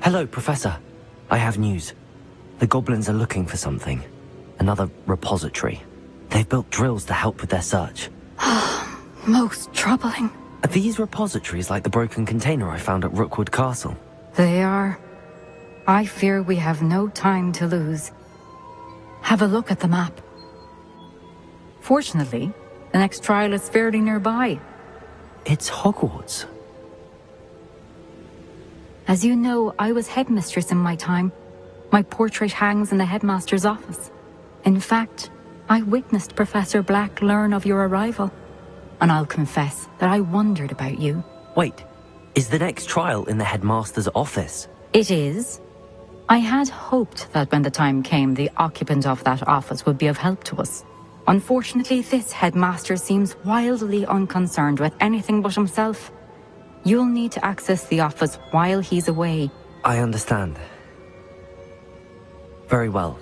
Hello, Professor. I have news. The goblins are looking for something. Another repository. They've built drills to help with their search. Most troubling. Are these repositories like the broken container I found at Rookwood Castle? They are. I fear we have no time to lose. Have a look at the map. Fortunately, the next trial is fairly nearby. It's Hogwarts. As you know, I was headmistress in my time. My portrait hangs in the headmaster's office. In fact, I witnessed Professor Black learn of your arrival. And I'll confess that I wondered about you. Wait, is the next trial in the headmaster's office? It is. I had hoped that when the time came, the occupant of that office would be of help to us. Unfortunately, this headmaster seems wildly unconcerned with anything but himself. You'll need to access the office while he's away. I understand. Very well.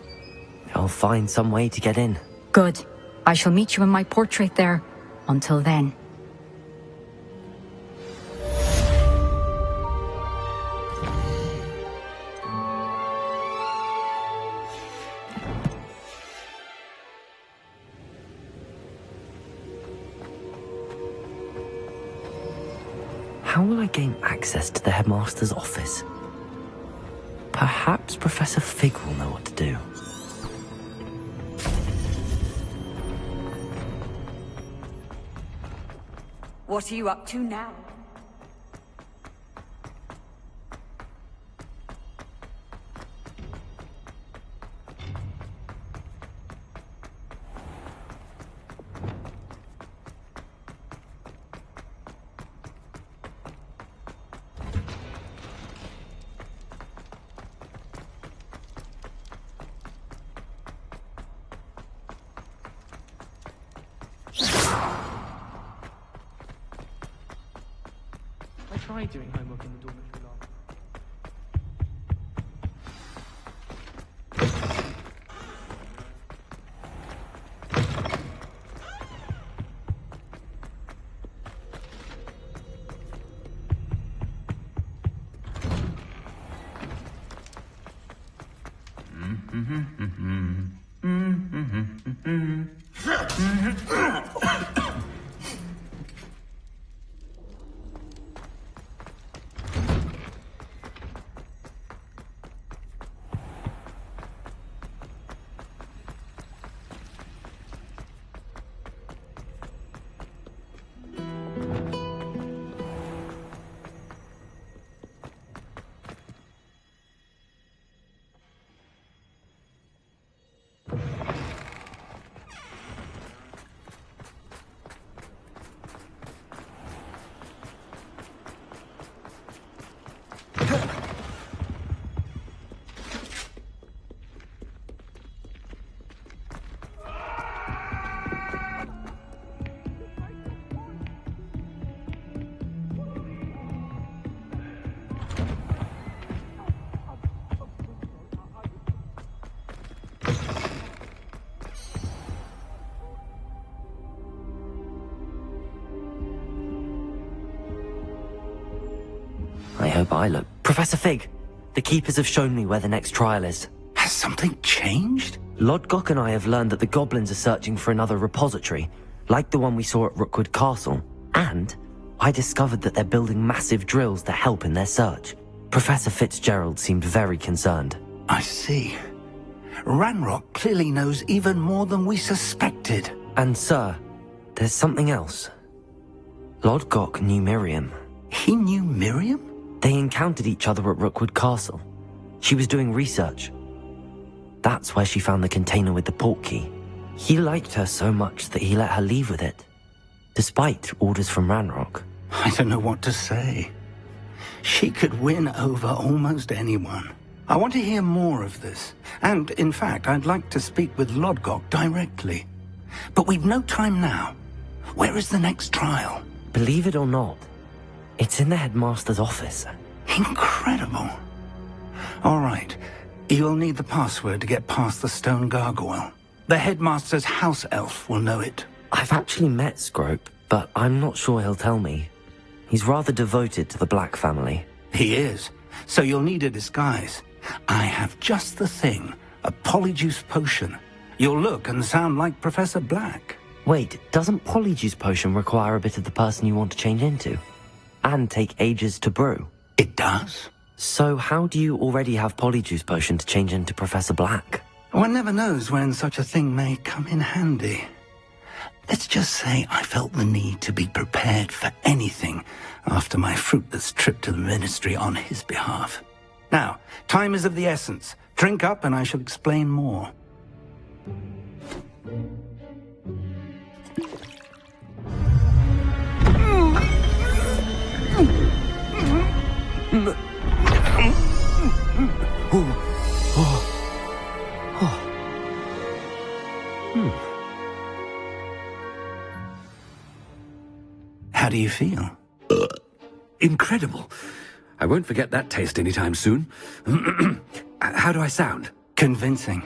I'll find some way to get in. Good. I shall meet you in my portrait there. Until then. How will I gain access to the headmaster's office? Perhaps Professor Fig will know what to do. What are you up to now? I tried doing homework in the dormitory last. I hope I look... Professor Fig! The Keepers have shown me where the next trial is. Has something changed? Lodgok and I have learned that the goblins are searching for another repository, like the one we saw at Rookwood Castle. And I discovered that they're building massive drills to help in their search. Professor Fitzgerald seemed very concerned. I see. Ranrock clearly knows even more than we suspected. And sir, there's something else. Lodgok knew Miriam. He knew Miriam? They encountered each other at Rookwood Castle. She was doing research. That's where she found the container with the portkey. He liked her so much that he let her leave with it, despite orders from Ranrock. I don't know what to say. She could win over almost anyone. I want to hear more of this. And, in fact, I'd like to speak with Lodgok directly. But we've no time now. Where is the next trial? Believe it or not, it's in the headmaster's office. Incredible. All right. You'll need the password to get past the stone gargoyle. The headmaster's house elf will know it. I've actually met Scrope, but I'm not sure he'll tell me. He's rather devoted to the Black family. He is. So you'll need a disguise. I have just the thing, a polyjuice potion. You'll look and sound like Professor Black. Wait, doesn't polyjuice potion require a bit of the person you want to change into? And take ages to brew? It does? So how do you already have polyjuice potion to change into Professor Black? One never knows when such a thing may come in handy. Let's just say I felt the need to be prepared for anything after my fruitless trip to the Ministry on his behalf. Now, time is of the essence. Drink up and I shall explain more. How do you feel? Incredible. I won't forget that taste anytime soon. How do I sound? Convincing.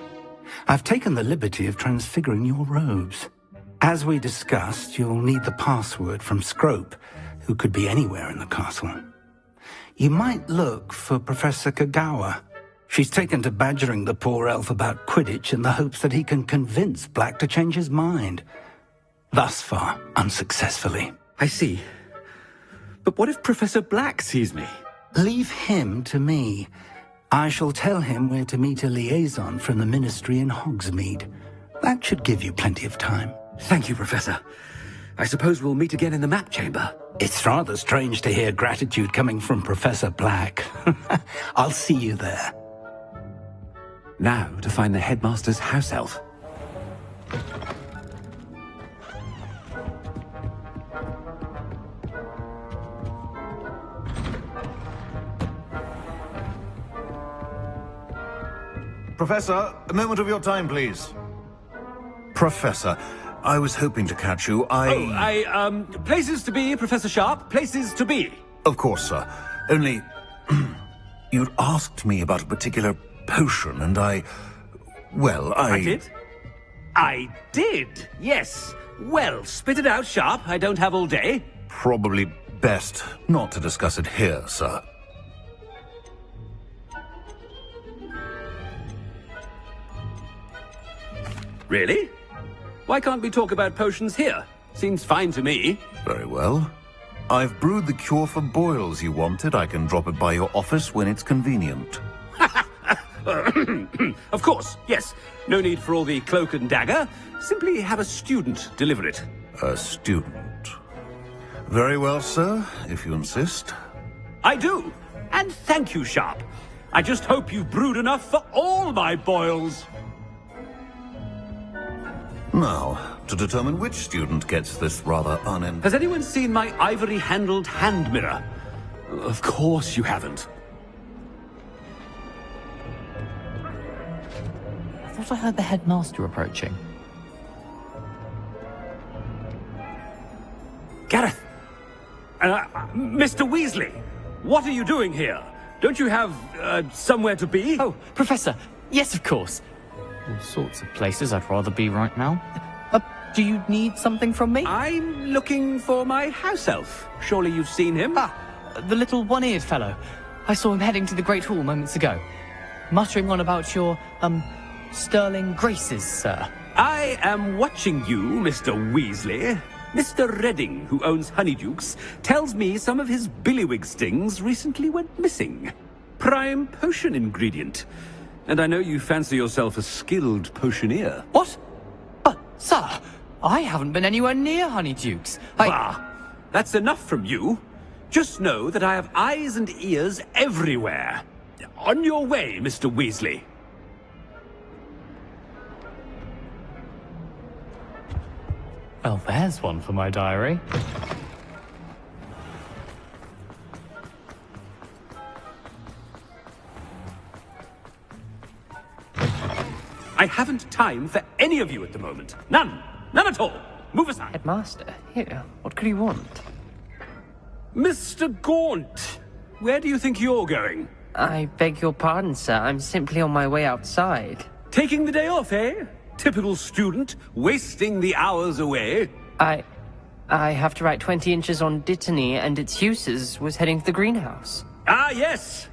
I've taken the liberty of transfiguring your robes. As we discussed, you'll need the password from Scrope, who could be anywhere in the castle. You might look for Professor Kagawa. She's taken to badgering the poor elf about Quidditch in the hopes that he can convince Black to change his mind. Thus far, unsuccessfully. I see. But what if Professor Black sees me? Leave him to me. I shall tell him where to meet a liaison from the Ministry in Hogsmeade. That should give you plenty of time. Thank you, Professor. I suppose we'll meet again in the map chamber. It's rather strange to hear gratitude coming from Professor Black. I'll see you there. Now to find the headmaster's house elf. Professor, a moment of your time, please. Professor, I was hoping to catch you. Places to be, Professor Sharp. Places to be. Of course, sir. Only, you'd asked me about a particular potion, and I did? I did, yes. Well, spit it out, Sharp. I don't have all day. Probably best not to discuss it here, sir. Really? Why can't we talk about potions here? Seems fine to me. Very well. I've brewed the cure for boils you wanted. I can drop it by your office when it's convenient. Of course, yes. No need for all the cloak and dagger. Simply have a student deliver it. A student. Very well, sir, if you insist. I do. And thank you, Sharp. I just hope you've brewed enough for all my boils. Now, to determine which student gets this rather Has anyone seen my ivory-handled hand mirror? Of course you haven't. I thought I heard the headmaster approaching. Gareth! Mr. Weasley! What are you doing here? Don't you have, somewhere to be? Oh, Professor! Yes, of course. All sorts of places I'd rather be right now. Do you need something from me? I'm looking for my house elf. Surely you've seen him? Ah, the little one-eared fellow. I saw him heading to the Great Hall moments ago. Muttering on about your, sterling graces, sir. I am watching you, Mr. Weasley. Mr. Redding, who owns Honeydukes, tells me some of his billywig stings recently went missing. Prime potion ingredient. And I know you fancy yourself a skilled potioneer. What? But, sir, I haven't been anywhere near Honeydukes. Bah! That's enough from you. Just know that I have eyes and ears everywhere. On your way, Mr. Weasley. Well, there's one for my diary. I haven't time for any of you at the moment. None. None at all. Move aside. Headmaster, here. What could he want? Mr. Gaunt, where do you think you're going? I beg your pardon, sir. I'm simply on my way outside. Taking the day off, eh? Typical student, wasting the hours away. I have to write 20 inches on Dittany and its uses. Was heading to the greenhouse. Ah, yes.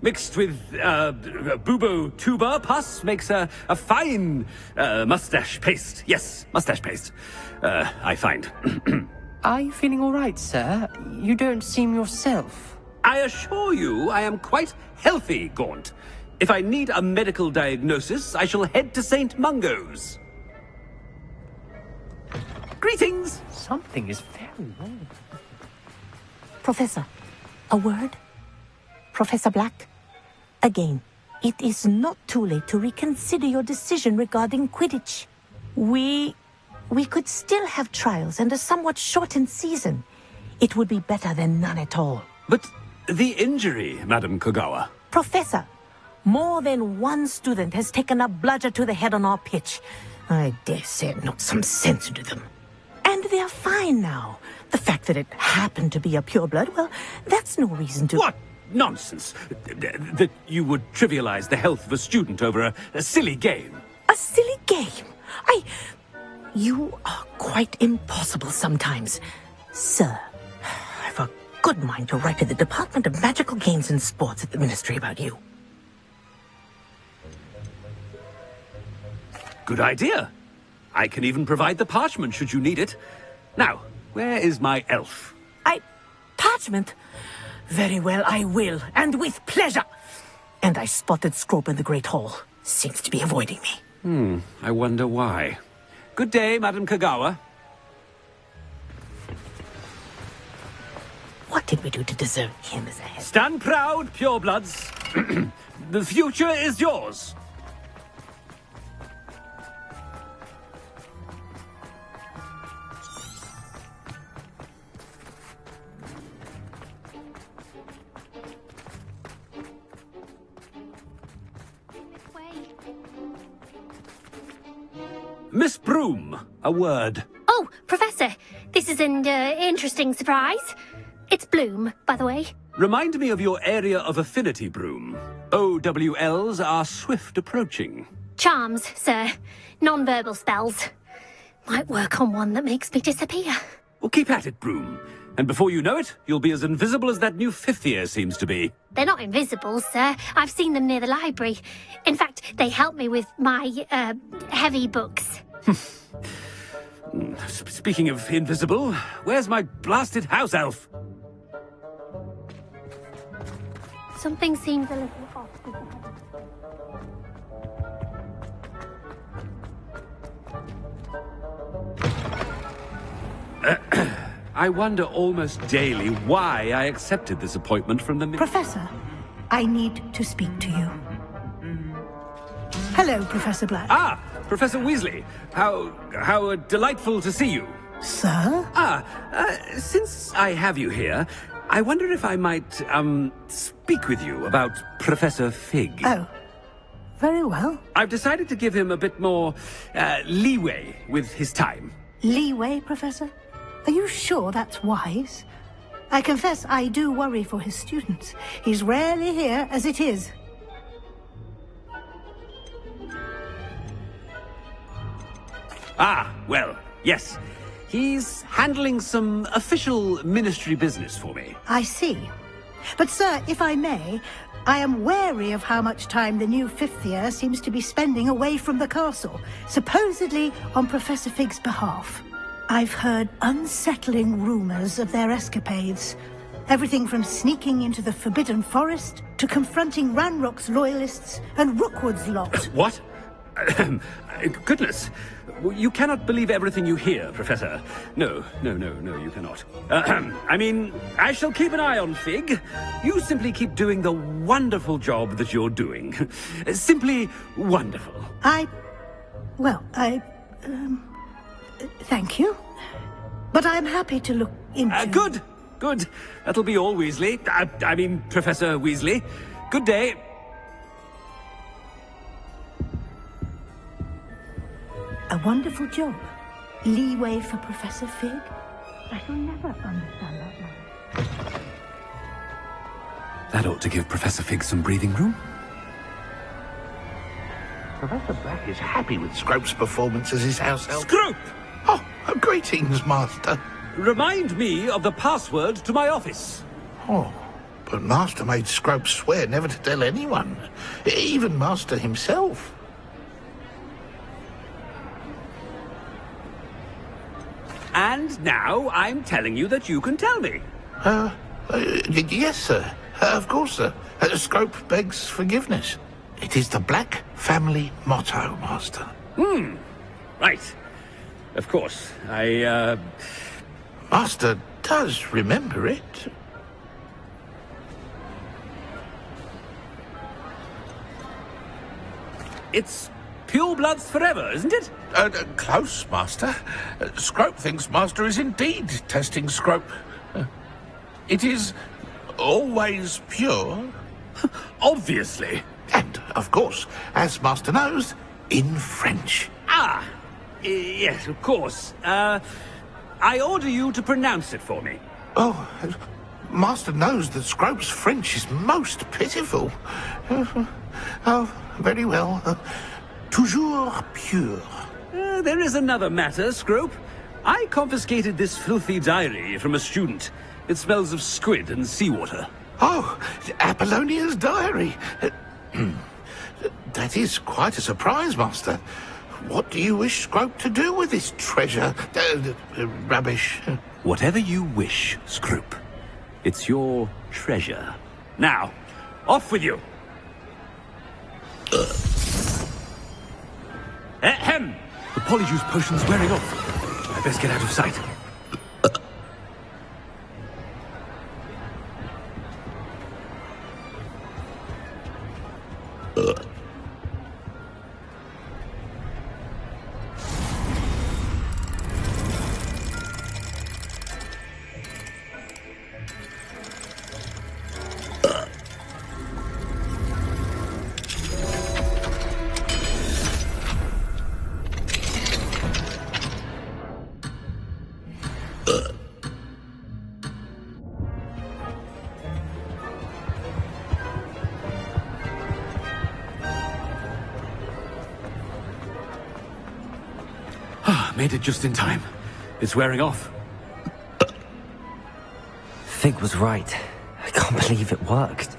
Mixed with bubo tuber pus makes a fine mustache paste. Yes, mustache paste. I find. Are you feeling all right, sir? You don't seem yourself. I assure you I am quite healthy, Gaunt. If I need a medical diagnosis, I shall head to St. Mungo's. Greetings! Something is very wrong. Professor, a word? Professor Black? Again, it is not too late to reconsider your decision regarding Quidditch. We could still have trials and a somewhat shortened season. It would be better than none at all. But the injury, Madam Kogawa. Professor, more than one student has taken a bludger to the head on our pitch. I dare say it knocked some sense into them. And they're fine now. The fact that it happened to be a pureblood, well, that's no reason to... What nonsense! That you would trivialize the health of a student over a silly game. A silly game? You are quite impossible sometimes. Sir, I've a good mind to write to the Department of Magical Games and Sports at the Ministry about you. Good idea. I can even provide the parchment should you need it. Now, where is my elf? Parchment? Very well, I will, and with pleasure. And I spotted Scrope in the Great Hall. Seems to be avoiding me. I wonder why. Good day, Madam Kogawa. What did we do to deserve him as a head? Stand proud, purebloods. The future is yours. Miss Broom, a word. Oh, Professor, this is an interesting surprise. It's Bloom, by the way. Remind me of your area of affinity, Broom. OWLs are swift approaching. Charms, sir. Non-verbal spells. Might work on one that makes me disappear. Well, keep at it, Broom. And before you know it, you'll be as invisible as that new fifth year seems to be. They're not invisible, sir. I've seen them near the library. In fact, they help me with my, heavy books. Speaking of invisible, where's my blasted house elf? Something seems a little off. I wonder almost daily why I accepted this appointment from the... Professor, I need to speak to you. Hello, Professor Black. Ah, Professor Weasley. How delightful to see you. Sir? Since I have you here, I wonder if I might, speak with you about Professor Fig. Oh, very well. I've decided to give him a bit more, leeway with his time. Leeway, Professor? Are you sure that's wise? I confess I do worry for his students. He's rarely here as it is. Ah, well, yes. He's handling some official ministry business for me. I see. But, sir, if I may, I am wary of how much time the new fifth year seems to be spending away from the castle, supposedly on Professor Fig's behalf. I've heard unsettling rumors of their escapades. Everything from sneaking into the Forbidden Forest to confronting Ranrock's loyalists and Rookwood's lot. What? Goodness. You cannot believe everything you hear, Professor. No, you cannot. I mean, I shall keep an eye on Fig. You simply keep doing the wonderful job that you're doing. Simply wonderful. Thank you. But I'm happy to look into... Good. That'll be all, Weasley. I mean, Professor Weasley. Good day. A wonderful job. Leeway for Professor Fig. I will never understand that man. That ought to give Professor Fig some breathing room. Professor Black is happy with Scrope's performance as his house elf. Scrope! Oh, greetings, Master. Remind me of the password to my office. Oh, But Master made Scrope swear never to tell anyone, even Master himself. And now I'm telling you that you can tell me. Yes, sir. Of course, sir. Scrope begs forgiveness. It is the Black family motto, Master. Right. Of course. Master does remember it. It's pure bloods forever, isn't it? Close, Master. Scrope thinks Master is indeed testing Scrope. It is always pure. Obviously. And, of course, as Master knows, in French. Yes, of course. I order you to pronounce it for me. Oh, Master knows that Scrope's French is most pitiful. Oh, very well. Toujours pure. There is another matter, Scrope. I confiscated this filthy diary from a student. It smells of squid and seawater. Oh, Apollonia's diary. That is quite a surprise, Master. What do you wish Scrope to do with this treasure? Rubbish. Whatever you wish, Scrope. It's your treasure. Now, off with you. Ahem! The polyjuice potion's wearing off. I best get out of sight. Made it just in time. It's wearing off. Fig was right. I can't believe it worked.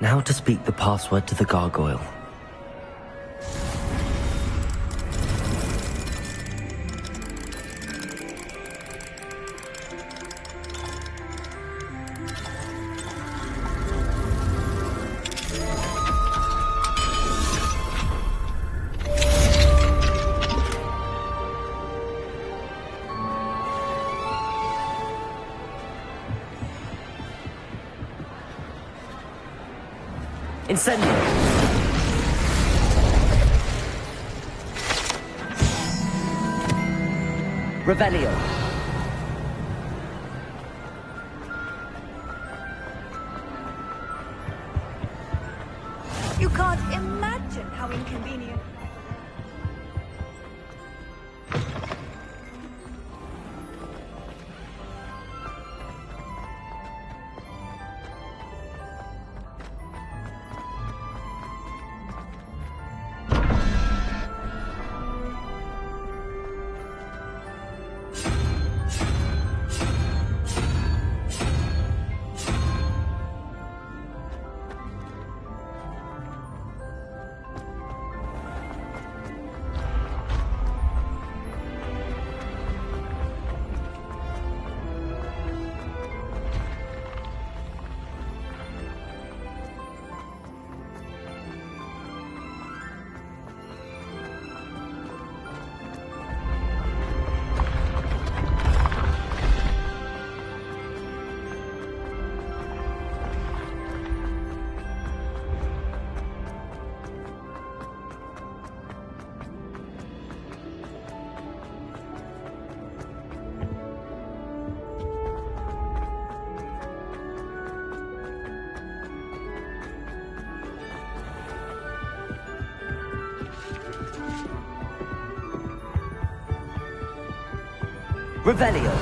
Now to speak the password to the gargoyle. Incendio! Revelio! You can't imagine how inconvenient. Revelio.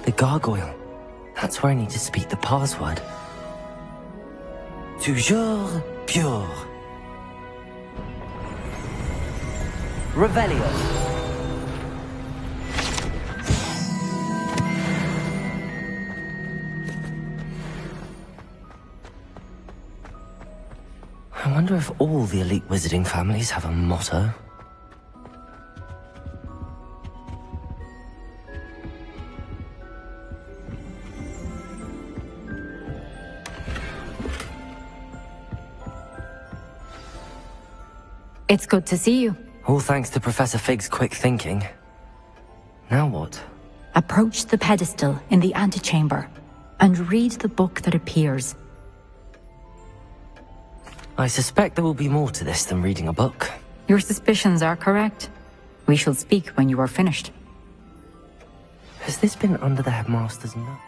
The gargoyle. That's where I need to speak the password. Toujours pure. Revelio. I wonder if all the elite wizarding families have a motto. It's good to see you. All thanks to Professor Fig's quick thinking. Now what? Approach the pedestal in the antechamber and read the book that appears. I suspect there will be more to this than reading a book. Your suspicions are correct. We shall speak when you are finished. Has this been under the headmaster's nose?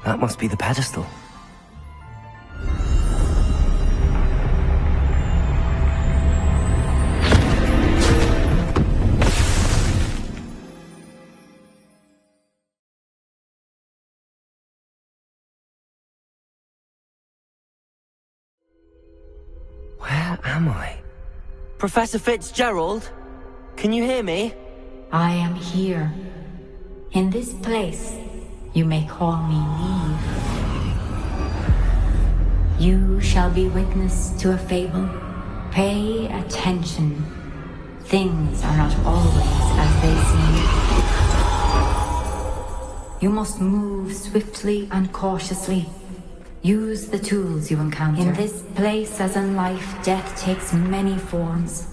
That must be the pedestal. Where am I? Professor Fitzgerald? Can you hear me? I am here. In this place, you may call me Neve. You shall be witness to a fable. Pay attention. Things are not always as they seem. You must move swiftly and cautiously. Use the tools you encounter. In this place, as in life, death takes many forms.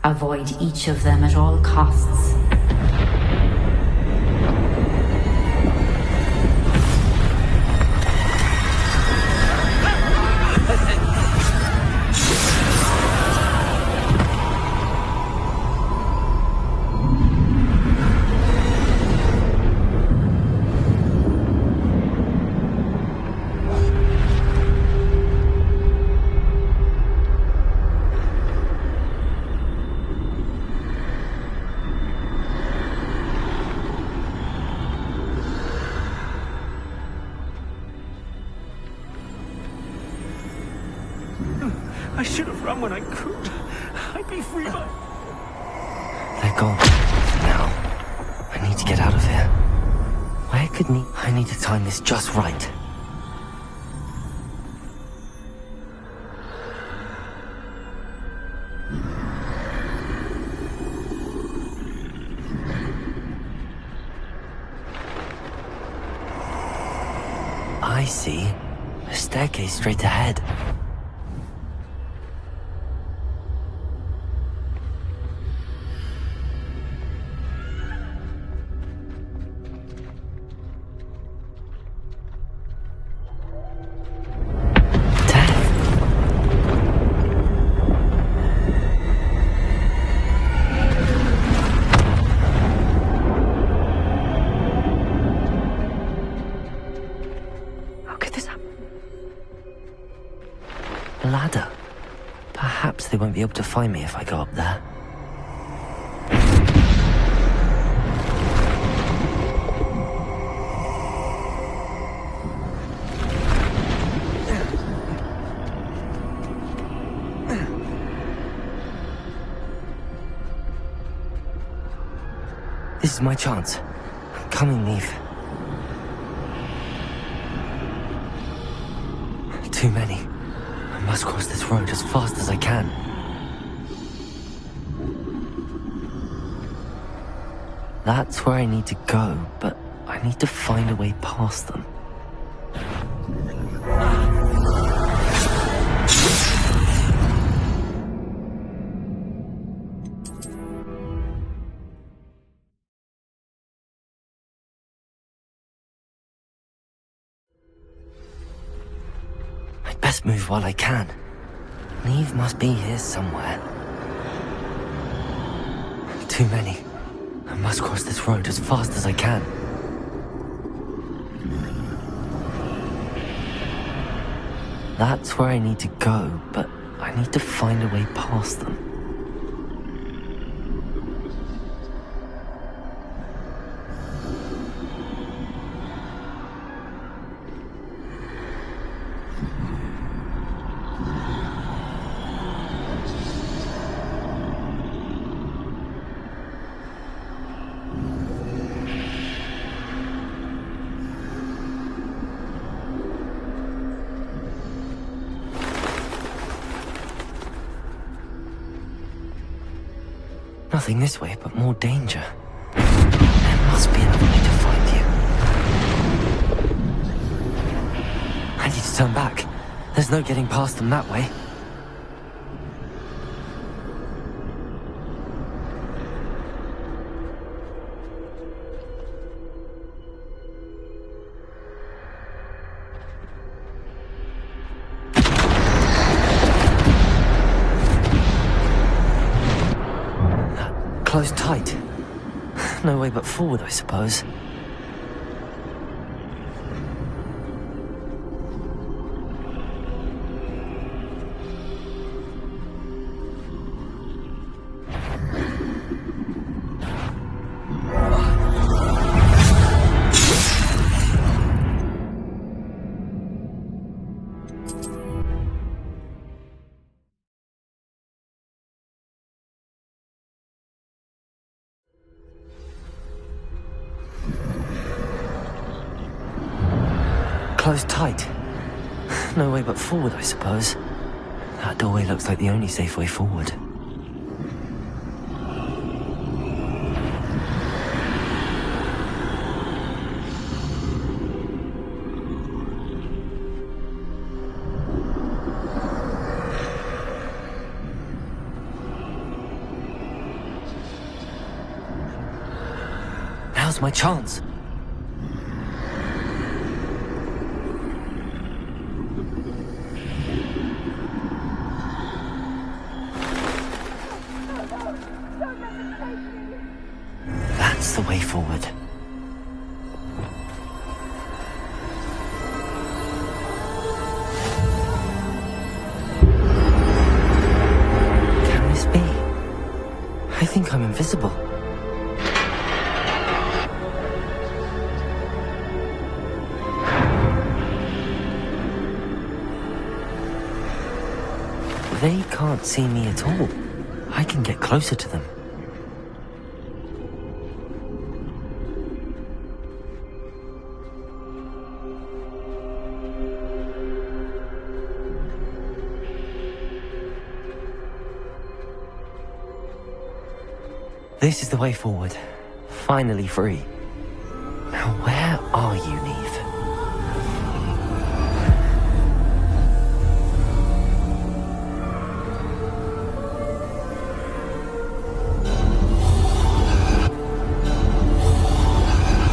Avoid each of them at all costs. I should have run when I could. I'd be free by... They're gone. Now, I need to get out of here. Where could I need to time this just right. I see. A staircase straight ahead. Ladder. Perhaps they won't be able to find me if I go up there. This is my chance. I'm coming, Neve. Too many. I must cross this road as fast as I can. That's where I need to go, but I need to find a way past them. I'd best move while I can. Neve must be here somewhere. Too many. I must cross this road as fast as I can. That's where I need to go, but I need to find a way past them. Nothing this way, but more danger. There must be another way to find you. I need to turn back. There's no getting past them that way. Closed tight. No way but forward, I suppose. Closed tight. No way but forward, I suppose. That doorway looks like the only safe way forward. Now's my chance. That's the way forward. Can this be? I think I'm invisible. They can't see me at all. I can get closer to them. This is the way forward. Finally free. Now where are you, Neve?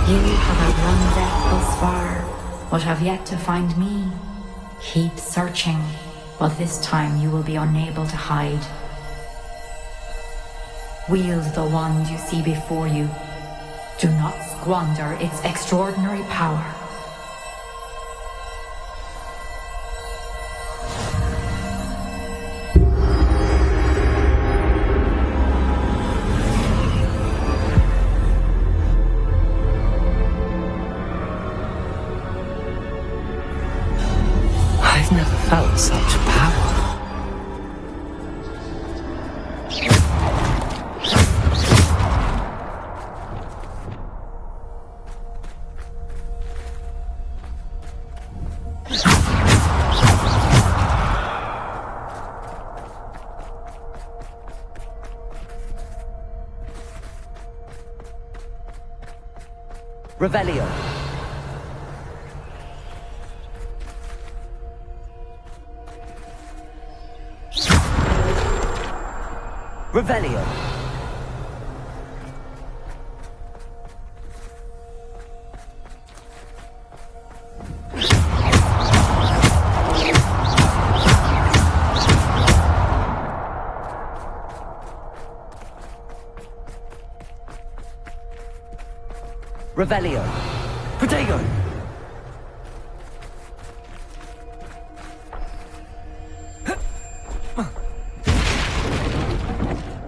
You have outrun death thus far, but have yet to find me. Keep searching, but this time you will be unable to hide. Wield the wand you see before you. Do not squander its extraordinary power. I've never felt such power. Revelio. Revelio. Revelio. Protego.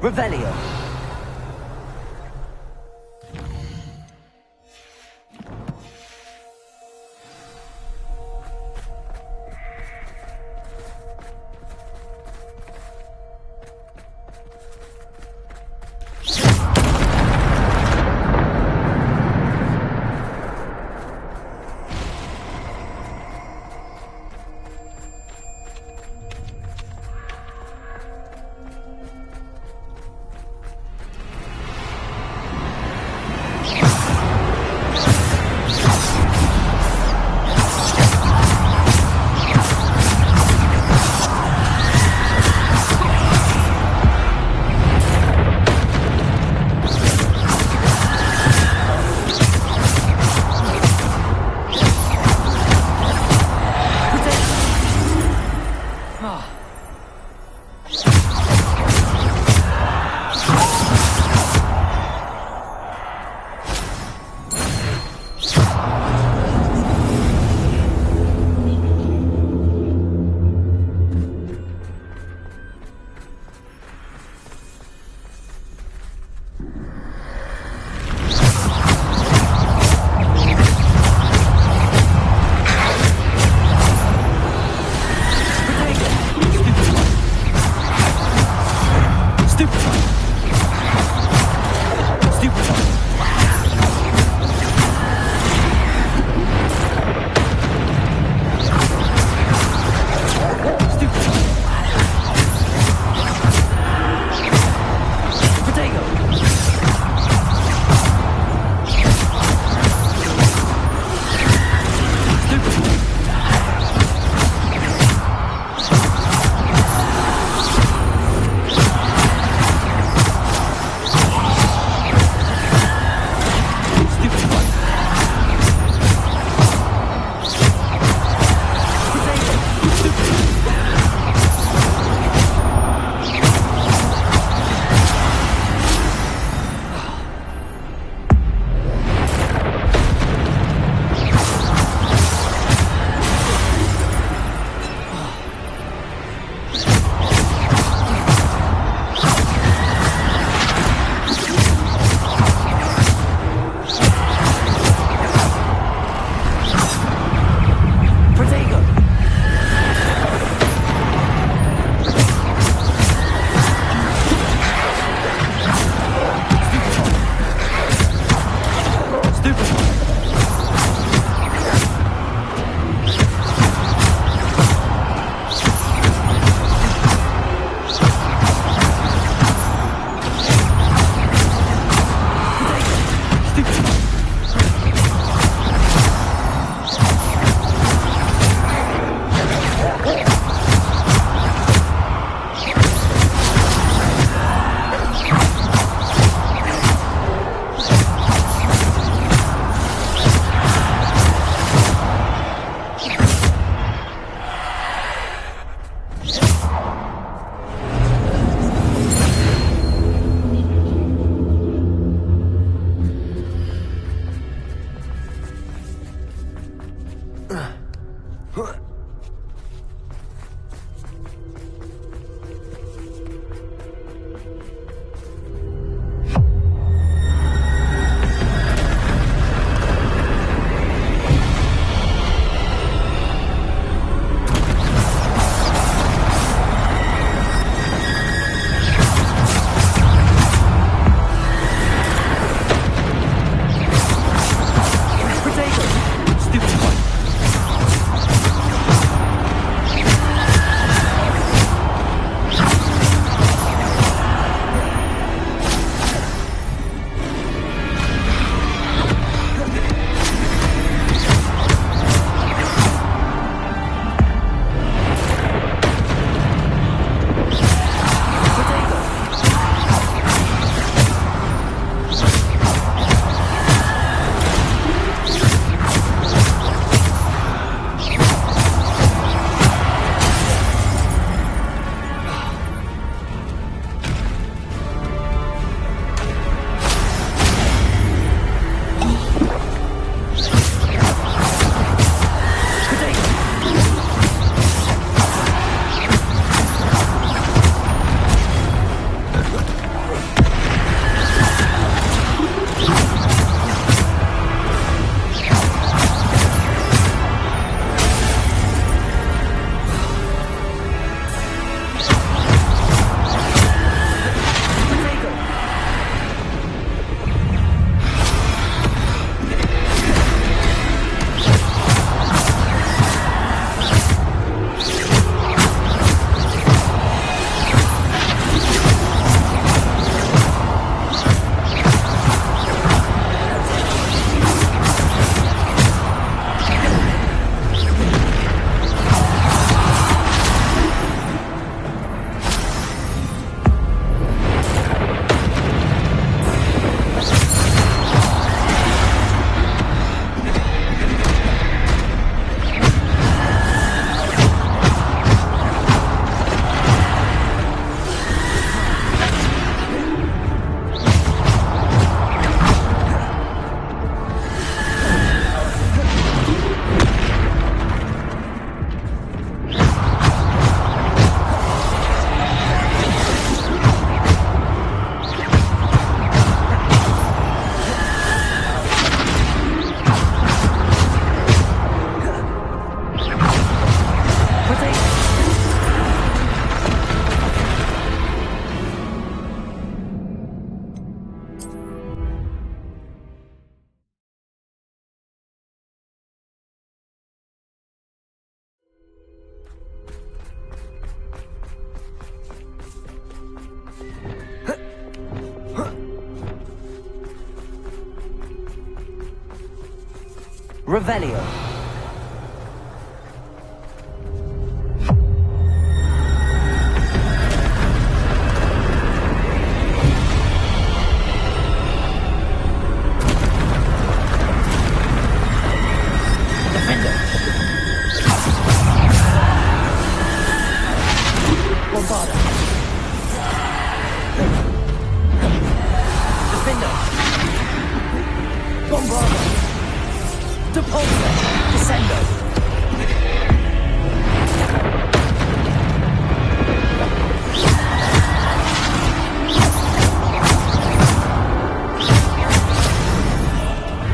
Revelio. Revelio. Defender. Bombarda. Defender. Bombarda. Depulso. Descendo.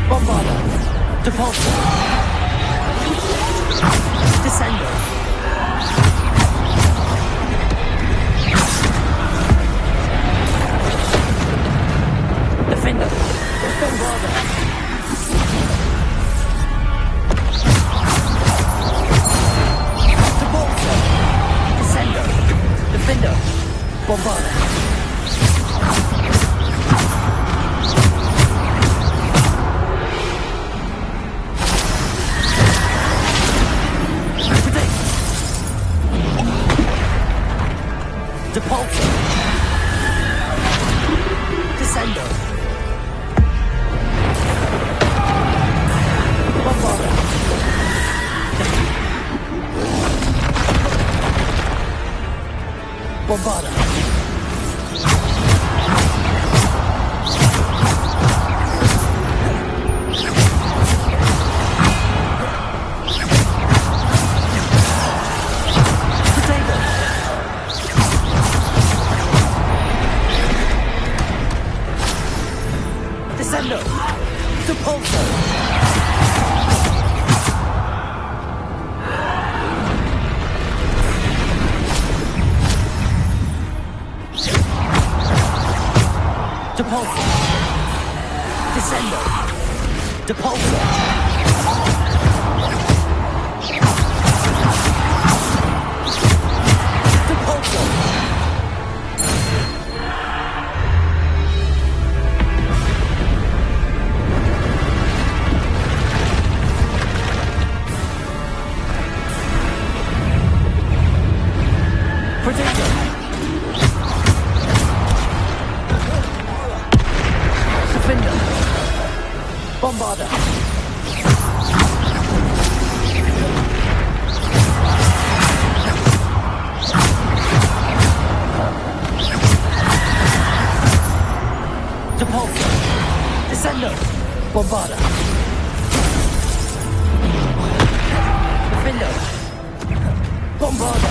Bombarda. Depulso. Descendo. Defender. Bombarda. Defender. Bombarda. Depulso. Descendo. Bombarda. Bombarda. Descendo. Depulso. Depulso. Descendo. Depulso. Depulso. Predictor. Defender. Bombarda. Depulso. Descendo. Bombarda. Defender. Bombarda.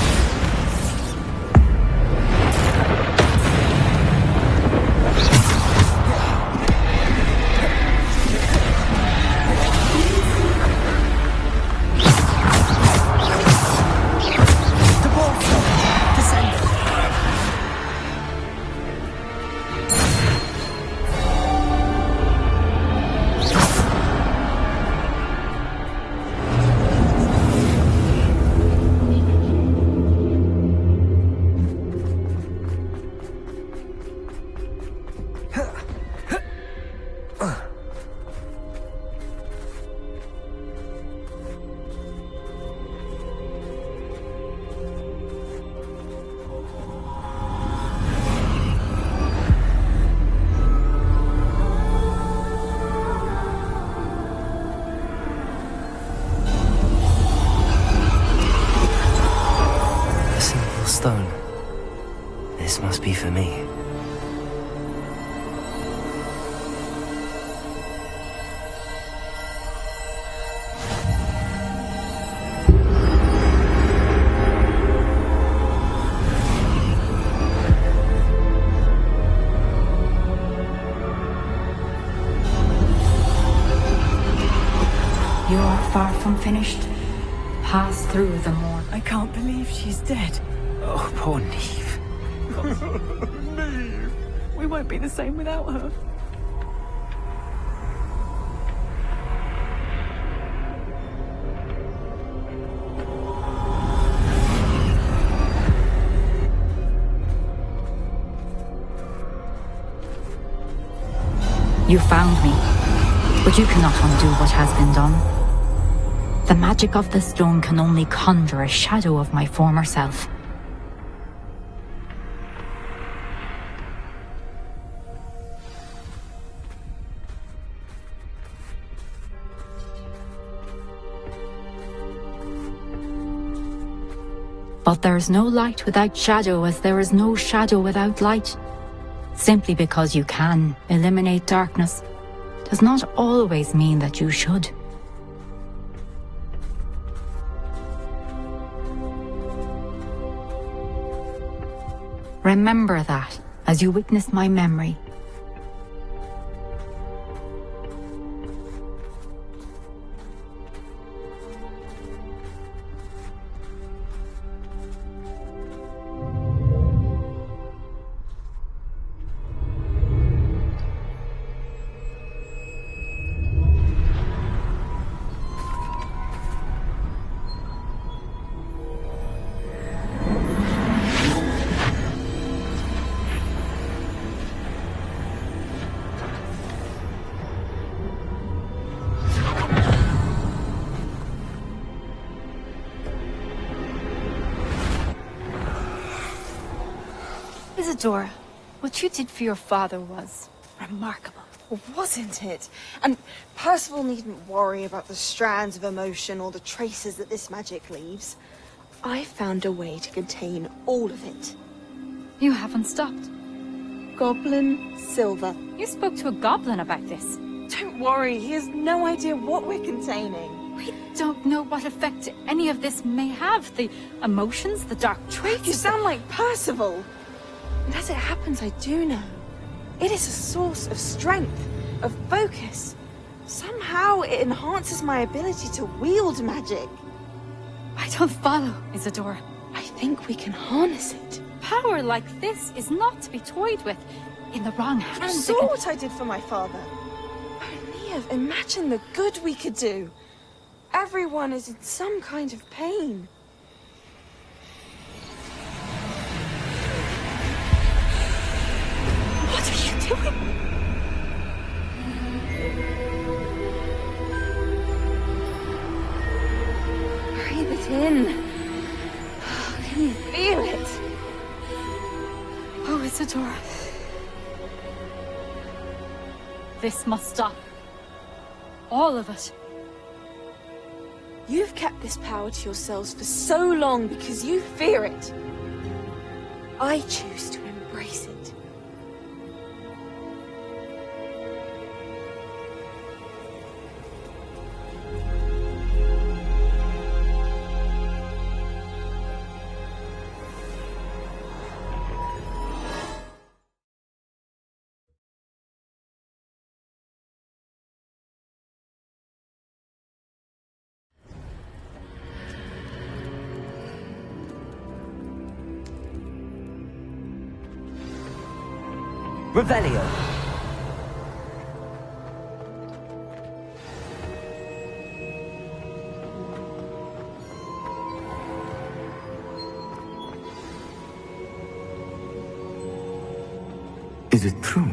Stone. This must be for me. You are far from finished. Past through the morn. I can't believe she's dead. Oh, poor Neve. Neve! We won't be the same without her. You found me, but you cannot undo what has been done. The magic of the stone can only conjure a shadow of my former self. But there is no light without shadow, as there is no shadow without light. Simply because you can eliminate darkness does not always mean that you should. Remember that as you witness my memory. Isadora, what you did for your father was remarkable. Wasn't it? And Percival needn't worry about the strands of emotion or the traces that this magic leaves. I found a way to contain all of it. You haven't stopped. Goblin Silver. You spoke to a goblin about this. Don't worry, he has no idea what we're containing. We don't know what effect any of this may have. The emotions, the dark traits. You sound like Percival. And as it happens, I do know. It is a source of strength, of focus. Somehow it enhances my ability to wield magic. I don't follow, Isadora. I think we can harness it. Power like this is not to be toyed with. In the wrong hands. You saw what I did for my father. Oh, Neve, imagine the good we could do. Everyone is in some kind of pain. What are you doing? Breathe it in. Can you feel it? Oh, Isadora. This must stop. All of it. You've kept this power to yourselves for so long because you fear it. I choose to embrace it. Revelio. Is it true?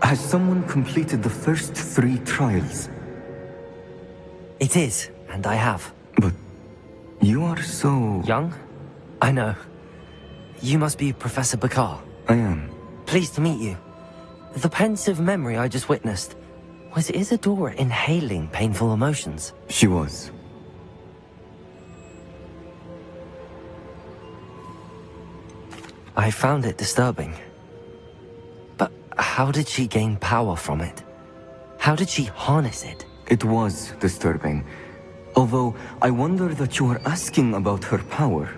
Has someone completed the first 3 trials? It is, and I have. But you are so... young? I know. You must be Professor Bakar. I am. Pleased to meet you. The pensive memory I just witnessed, was Isadora inhaling painful emotions? She was. I found it disturbing. But how did she gain power from it? How did she harness it? It was disturbing. Although, I wonder that you are asking about her power.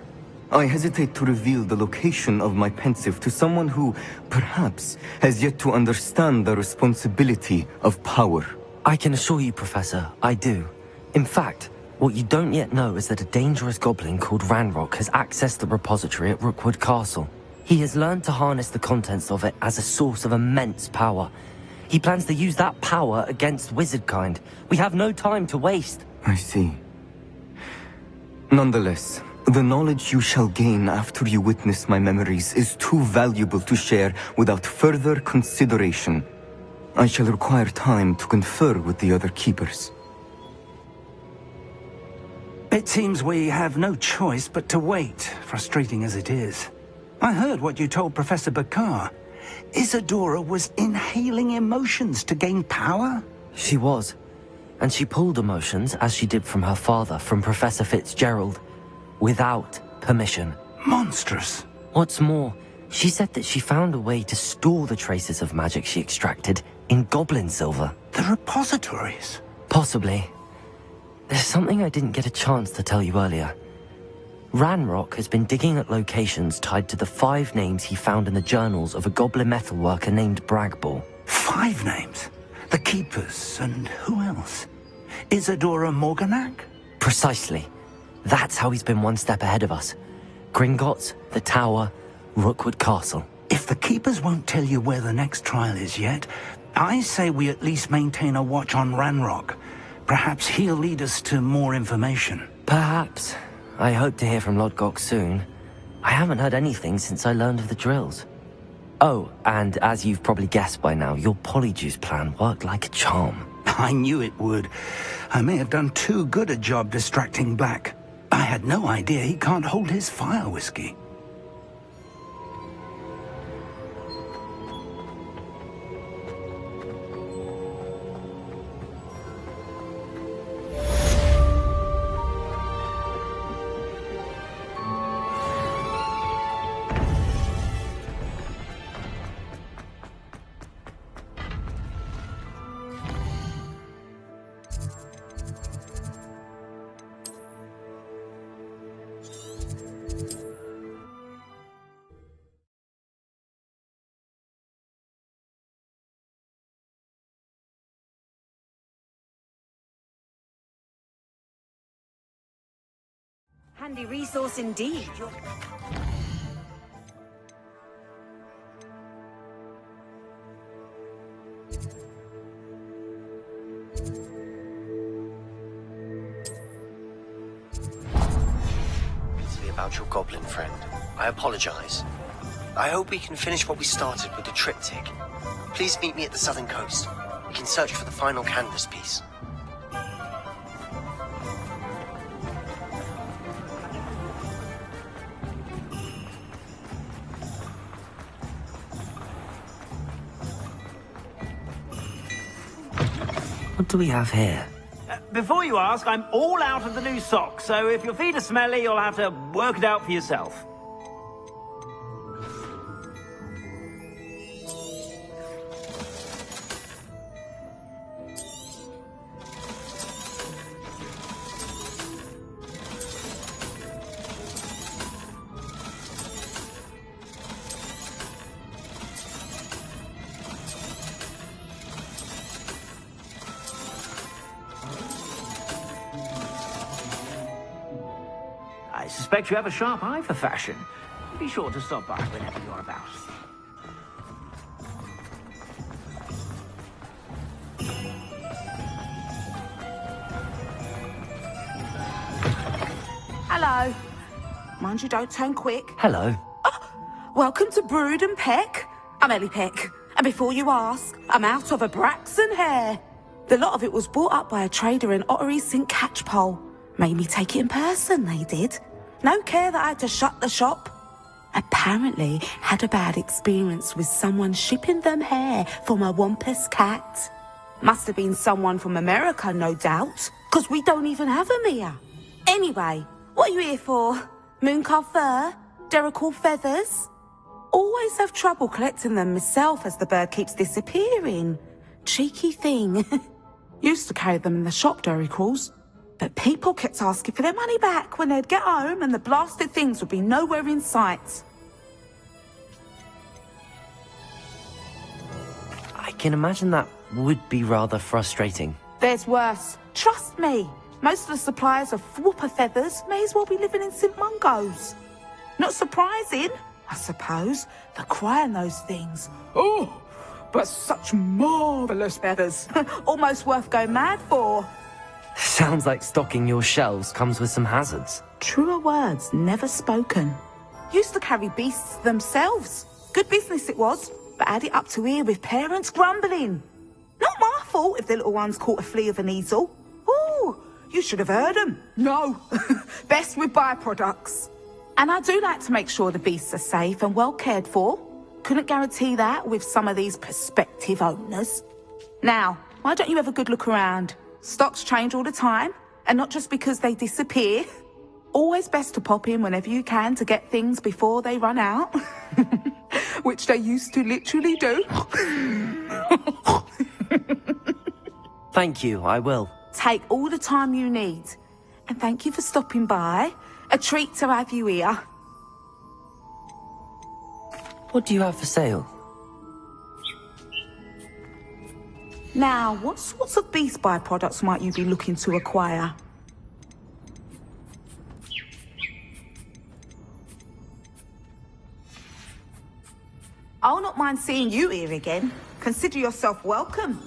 I hesitate to reveal the location of my pensive to someone who, perhaps, has yet to understand the responsibility of power. I can assure you, Professor, I do. In fact, What you don't yet know is that a dangerous goblin called Ranrock has accessed the repository at Rookwood Castle. He has learned to harness the contents of it as a source of immense power. He plans to use that power against wizardkind. We have no time to waste. I see. Nonetheless, the knowledge you shall gain after you witness my memories is too valuable to share without further consideration. I shall require time to confer with the other keepers. It seems we have no choice but to wait, frustrating as it is. I heard what you told Professor Bakar. Isadora was inhaling emotions to gain power? She was. And she pulled emotions, as she did from her father, from Professor Fitzgerald, without permission. Monstrous. What's more, she said that she found a way to store the traces of magic she extracted in goblin silver. The repositories? Possibly. There's something I didn't get a chance to tell you earlier. Ranrock has been digging at locations tied to the 5 names he found in the journals of a goblin metalworker named Bragball. 5 names? The Keepers, and who else? Isadora Morganac? Precisely. That's how he's been one step ahead of us. Gringotts, the Tower, Rookwood Castle. If the Keepers won't tell you where the next trial is yet, I say we at least maintain a watch on Ranrock. Perhaps he'll lead us to more information. Perhaps. I hope to hear from Lodgok soon. I haven't heard anything since I learned of the drills. Oh, and as you've probably guessed by now, your Polyjuice plan worked like a charm. I knew it would. I may have done too good a job distracting Black. I had no idea he can't hold his fire whiskey. Handy resource indeed. About your goblin friend. I apologize. I hope we can finish what we started with the triptych. Please meet me at the southern coast. We can search for the final canvas piece. What do we have here? Before you ask, I'm all out of the new socks, so if your feet are smelly, you'll have to work it out for yourself. I suspect you have a sharp eye for fashion. Be sure to stop by whenever you're about. Hello. Mind you don't turn quick. Hello. Welcome to Brood and Peck. I'm Ellie Peck. And before you ask, I'm out of a Braxton hair. The lot of it was bought up by a trader in Ottery St. Catchpole. Made me take it in person, they did. No care that I had to shut the shop. Apparently had a bad experience with someone shipping them hair for my Wampus cat. Must have been someone from America, no doubt, because we don't even have them here. Anyway, what are you here for? Mooncar fur? Derrickle feathers? Always have trouble collecting them myself as the bird keeps disappearing. Cheeky thing. Used to carry them in the shop, Derricles. But people kept asking for their money back when they'd get home and the blasted things would be nowhere in sight. I can imagine that would be rather frustrating. There's worse. Trust me. Most of the suppliers of whooper feathers may as well be living in St. Mungo's. Not surprising, I suppose, the cry on those things. Oh, but such marvellous feathers. Almost worth going mad for. Sounds like stocking your shelves comes with some hazards. Truer words never spoken. Used to carry beasts themselves. Good business it was, but add it up to here with parents grumbling. Not my fault if the little ones caught a flea of an easel. Ooh, you should have heard them. No, best with byproducts. And I do like to make sure the beasts are safe and well cared for. Couldn't guarantee that with some of these prospective owners. Now, why don't you have a good look around? Stocks change all the time, and not just because they disappear. Always best to pop in whenever you can to get things before they run out. Which they used to literally do. Thank you, I will. Take all the time you need. And thank you for stopping by. A treat to have you here. What do you have for sale? Now, what sorts of beast byproducts might you be looking to acquire? I'll not mind seeing you here again. Consider yourself welcome.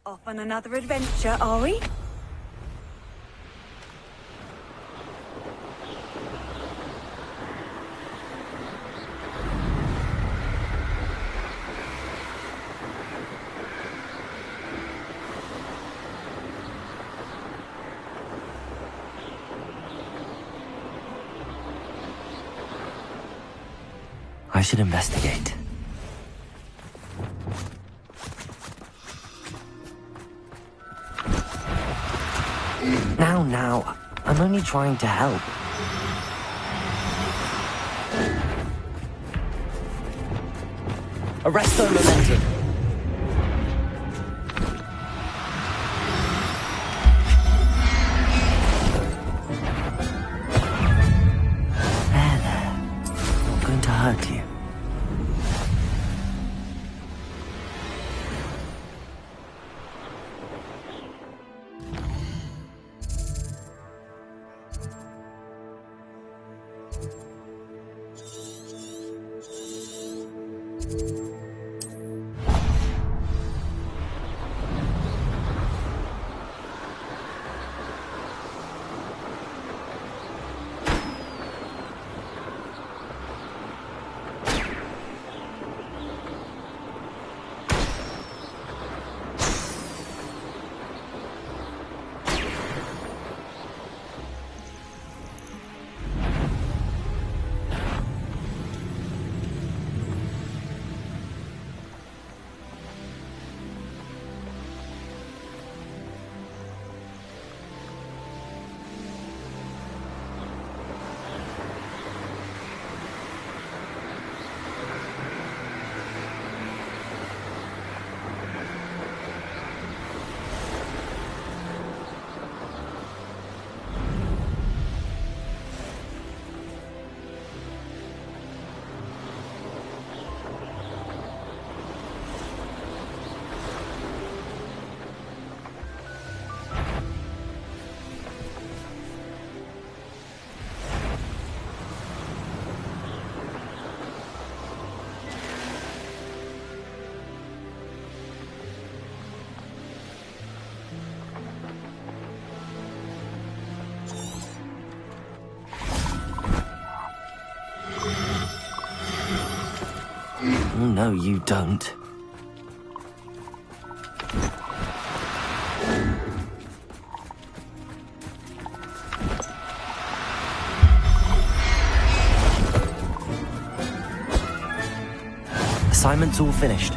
Off on another adventure, are we? I should investigate. Now, I'm only trying to help. Arresto momentum. There. Not going to hurt you. Oh, no, you don't. Assignment's all finished.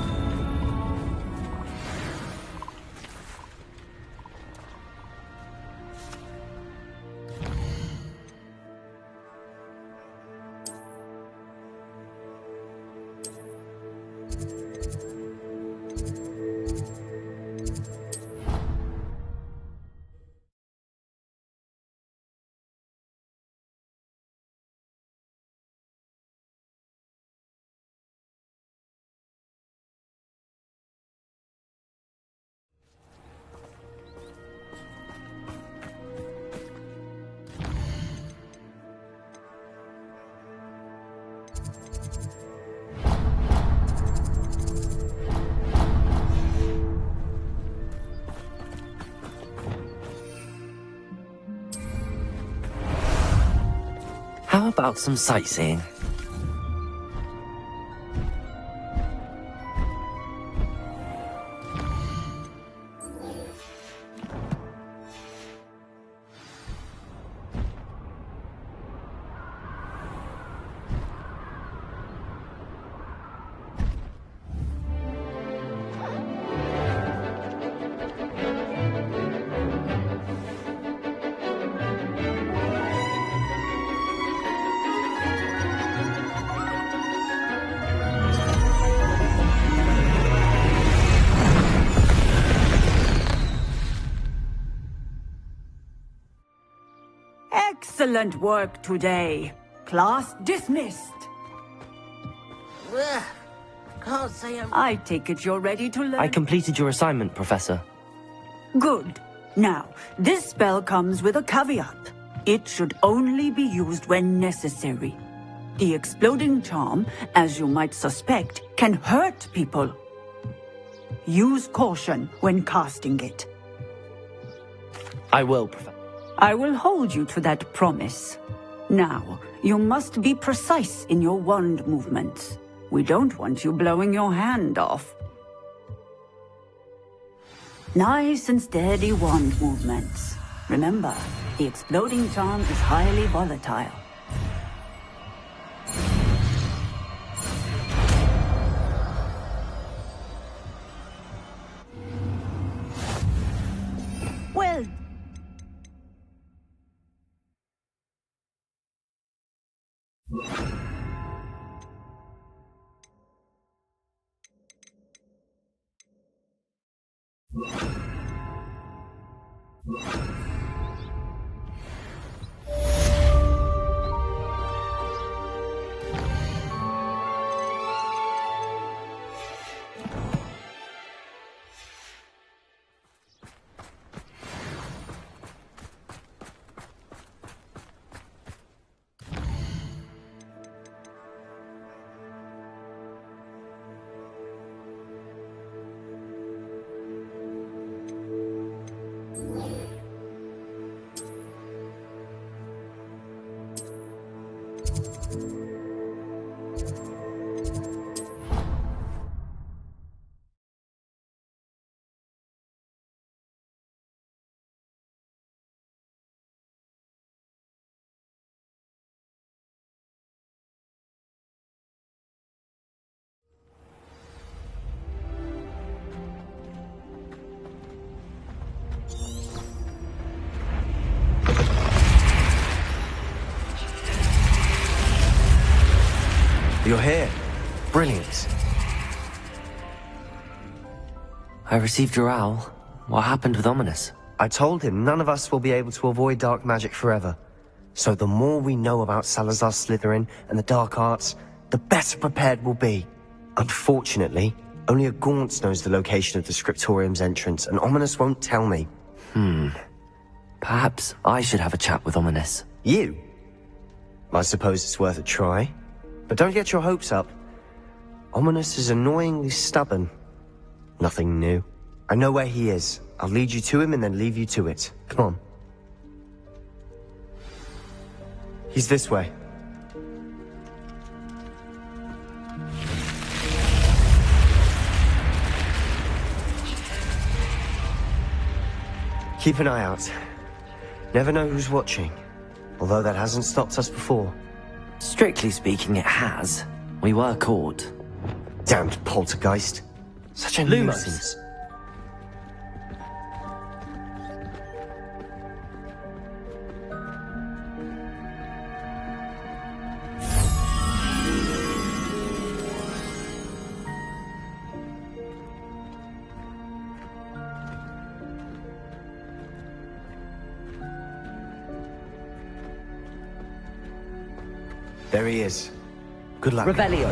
How about some sightseeing? Excellent work today. Class dismissed. Can't say I take it you're ready to learn. I completed your assignment, Professor. Good. Now, this spell comes with a caveat. It should only be used when necessary. The exploding charm, as you might suspect, can hurt people. Use caution when casting it. I will, Professor. I will hold you to that promise. Now, you must be precise in your wand movements. We don't want you blowing your hand off. Nice and steady wand movements. Remember, the exploding charm is highly volatile. Well, You're here. Brilliant. I received your owl. What happened with Ominous? I told him none of us will be able to avoid dark magic forever. So the more we know about Salazar Slytherin and the dark arts, the better prepared we'll be. Unfortunately, only a Gaunt knows the location of the Scriptorium's entrance, and Ominous won't tell me. Perhaps I should have a chat with Ominous. You? I suppose it's worth a try. But don't get your hopes up. Ominous is annoyingly stubborn. Nothing new. I know where he is. I'll lead you to him and then leave you to it. Come on. He's this way. Keep an eye out. Never know who's watching. Although that hasn't stopped us before. Strictly speaking, it has. We were caught. Damned poltergeist. Such a nuisance. There he is. Good luck. Revelio.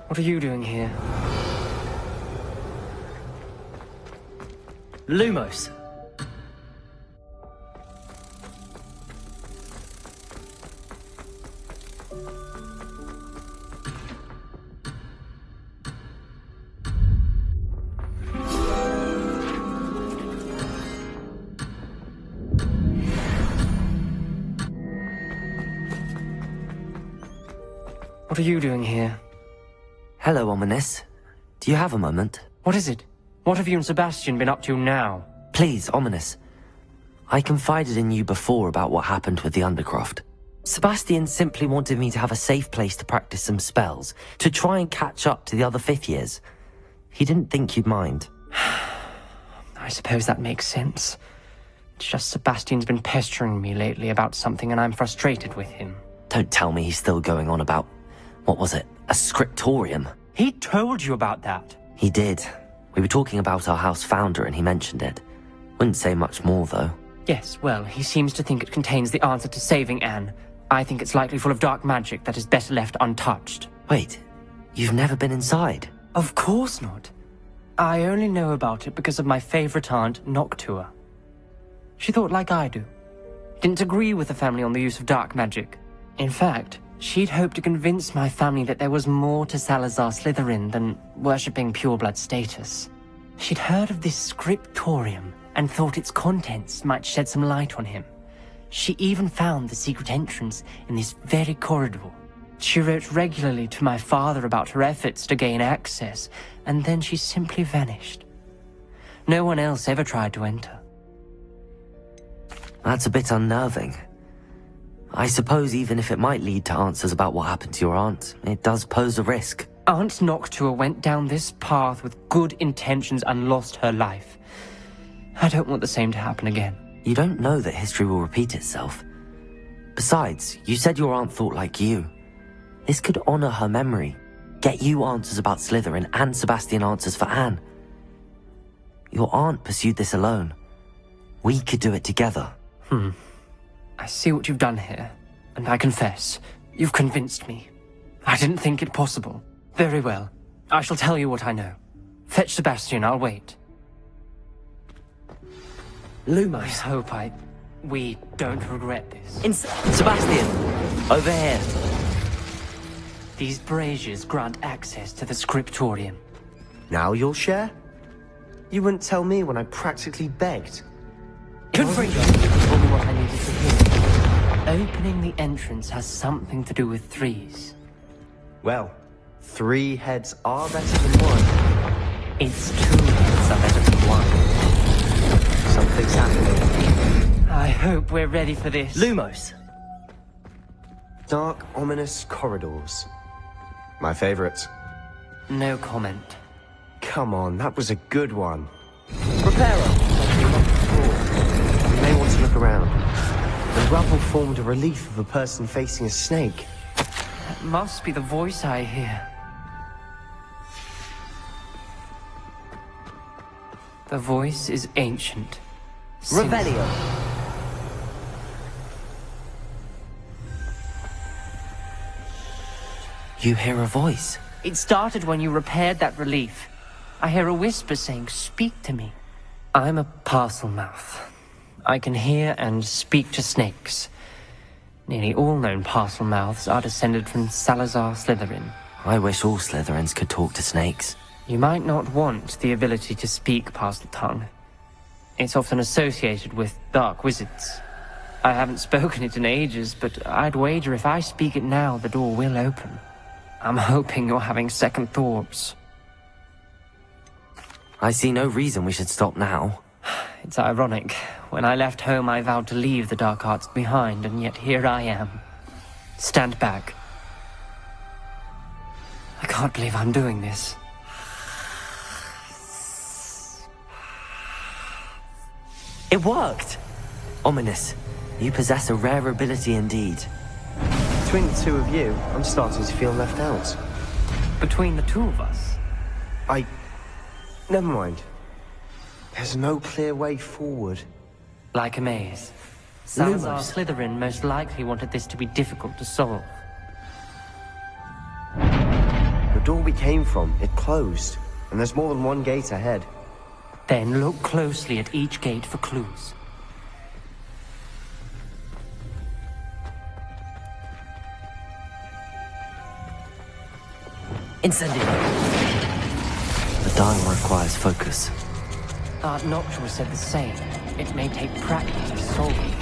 What are you doing here? Lumos. What are you doing here? Hello, Ominous. Do you have a moment? What is it? What have you and Sebastian been up to now? Please, Ominous. I confided in you before about what happened with the Undercroft. Sebastian simply wanted me to have a safe place to practice some spells, to try and catch up to the other fifth years. He didn't think you'd mind. I suppose that makes sense. It's just Sebastian's been pestering me lately about something and I'm frustrated with him. Don't tell me he's still going on about, what was it, a scriptorium? He told you about that? He did. We were talking about our house founder and he mentioned it. Wouldn't say much more, though. Yes, well, he seems to think it contains the answer to saving Anne. I think it's likely full of dark magic that is better left untouched. Wait, you've never been inside? Of course not. I only know about it because of my favorite aunt, Noctua. She thought like I do. Didn't agree with the family on the use of dark magic. In fact, she'd hoped to convince my family that there was more to Salazar Slytherin than worshipping pureblood status. She'd heard of this scriptorium and thought its contents might shed some light on him. She even found the secret entrance in this very corridor. She wrote regularly to my father about her efforts to gain access, and then she simply vanished. No one else ever tried to enter. That's a bit unnerving. I suppose even if it might lead to answers about what happened to your aunt, it does pose a risk. Aunt Noctua went down this path with good intentions and lost her life. I don't want the same to happen again. You don't know that history will repeat itself. Besides, you said your aunt thought like you. This could honor her memory, get you answers about Slytherin and Sebastian answers for Anne. Your aunt pursued this alone. We could do it together. I see what you've done here, and I confess, you've convinced me. I didn't think it possible. Very well. I shall tell you what I know. Fetch Sebastian, I'll wait. Lumos. I hope we don't regret this. Sebastian! Over here. These braziers grant access to the scriptorium. Now you'll share? You wouldn't tell me when I practically begged. Confront you told me what I needed to hear. Opening the entrance has something to do with threes. Well, 3 heads are better than 1. It's 2 heads are better than 1. Something's happening. I hope we're ready for this. Lumos. Dark, ominous corridors. My favorite. No comment. Come on, that was a good one. Preparo. You may want to look around. The rubble formed a relief of a person facing a snake. That must be the voice I hear. The voice is ancient. Revelio. You hear a voice. It started when you repaired that relief. I hear a whisper saying, "Speak to me." I'm a parcel mouth. I can hear and speak to snakes. Nearly all known parcel mouths are descended from Salazar Slytherin. I wish all Slytherins could talk to snakes. You might not want the ability to speak parcel tongue. It's often associated with dark wizards. I haven't spoken it in ages, but I'd wager if I speak it now, the door will open. I'm hoping you're having second thoughts. I see no reason we should stop now. It's ironic. When I left home, I vowed to leave the dark arts behind, and yet here I am. Stand back. I can't believe I'm doing this. It worked! Ominous. You possess a rare ability indeed. Between the 2 of you, I'm starting to feel left out. Between the 2 of us? Never mind. There's no clear way forward. Like a maze. Salazar Slytherin most likely wanted this to be difficult to solve. The door we came from, it closed. And there's more than 1 gate ahead. Then look closely at each gate for clues. Incendio. The dial requires focus. Art Noctua said the same. It may take practice to solve it.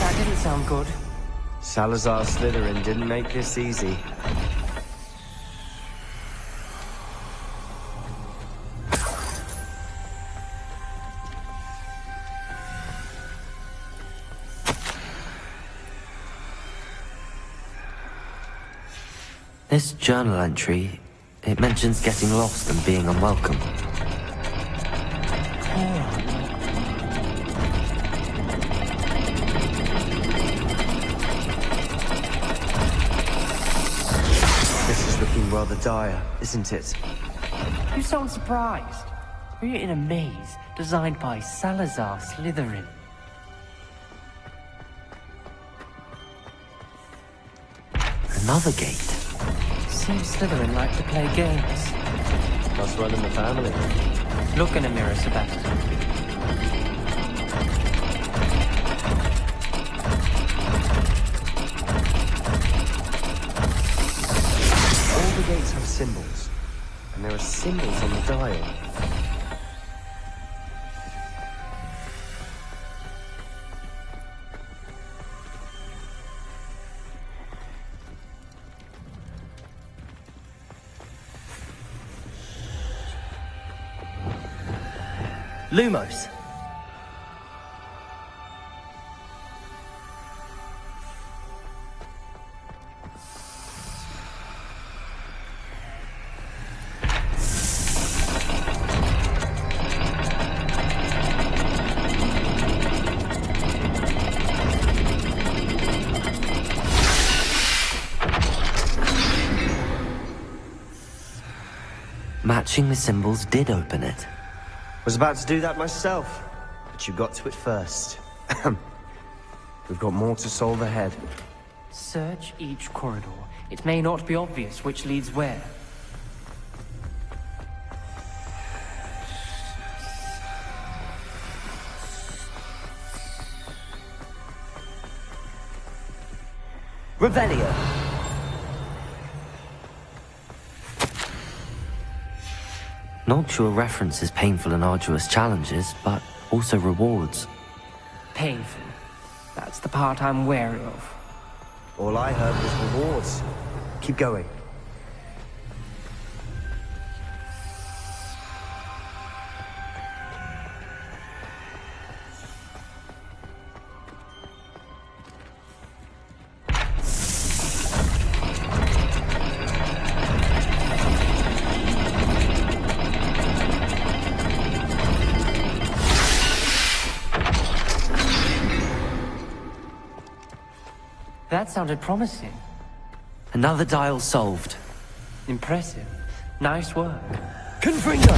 That didn't sound good. Salazar Slytherin didn't make this easy. This journal entry, it mentions getting lost and being unwelcome. This is looking rather dire, isn't it? You sound surprised. We're in a maze designed by Salazar Slytherin. Another gate. Seems Slytherin like to play games. Must run in the family. Look in a mirror, Sebastian. All the gates have symbols. And there are symbols on the dial. Lumos. Matching the symbols did open it. Was about to do that myself, but you got to it first. We've got more to solve ahead. Search each corridor. It may not be obvious which leads where. Revelio! Noctua references painful and arduous challenges, but also rewards. Painful. That's the part I'm wary of. All I heard was rewards. Keep going. That sounded promising. Another dial solved. Impressive. Nice work. Confringo!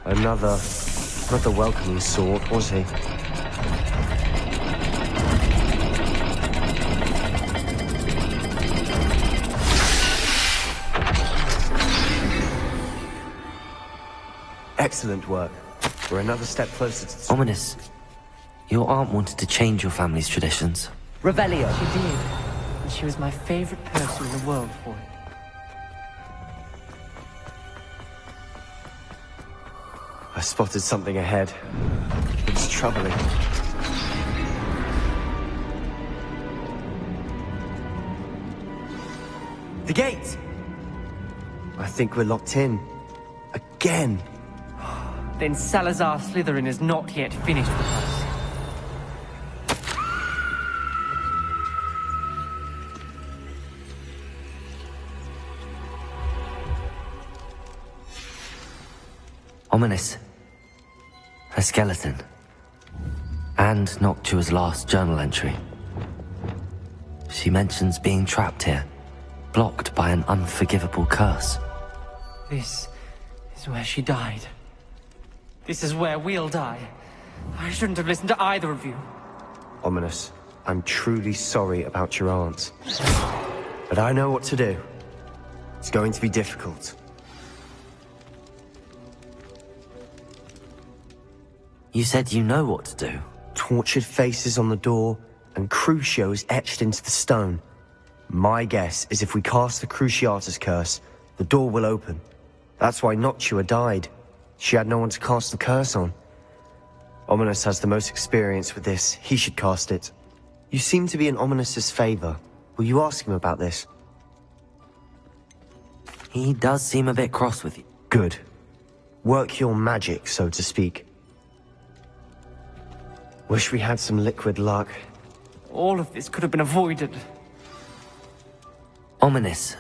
Another... not the welcoming sort, was he? Excellent work. We're another step closer to... Ominous. Your aunt wanted to change your family's traditions. Revelio! She did. And she was my favorite person in the world for it. I spotted something ahead. It's troubling. The gate! I think we're locked in. Again! Then Salazar Slytherin is not yet finished with us. Ominous. A skeleton. And Noctua's last journal entry. She mentions being trapped here, blocked by an unforgivable curse. This is where she died. This is where we'll die. I shouldn't have listened to either of you. Ominous, I'm truly sorry about your aunt. But I know what to do. It's going to be difficult. You said you know what to do. Tortured faces on the door, and Crucio is etched into the stone. My guess is if we cast the Cruciatus curse, the door will open. That's why Noctua died. She had no one to cast the curse on. Ominous has the most experience with this. He should cast it. You seem to be in Ominous's favor. Will you ask him about this? He does seem a bit cross with you. Good. Work your magic, so to speak. Wish we had some liquid luck. All of this could have been avoided. Ominous.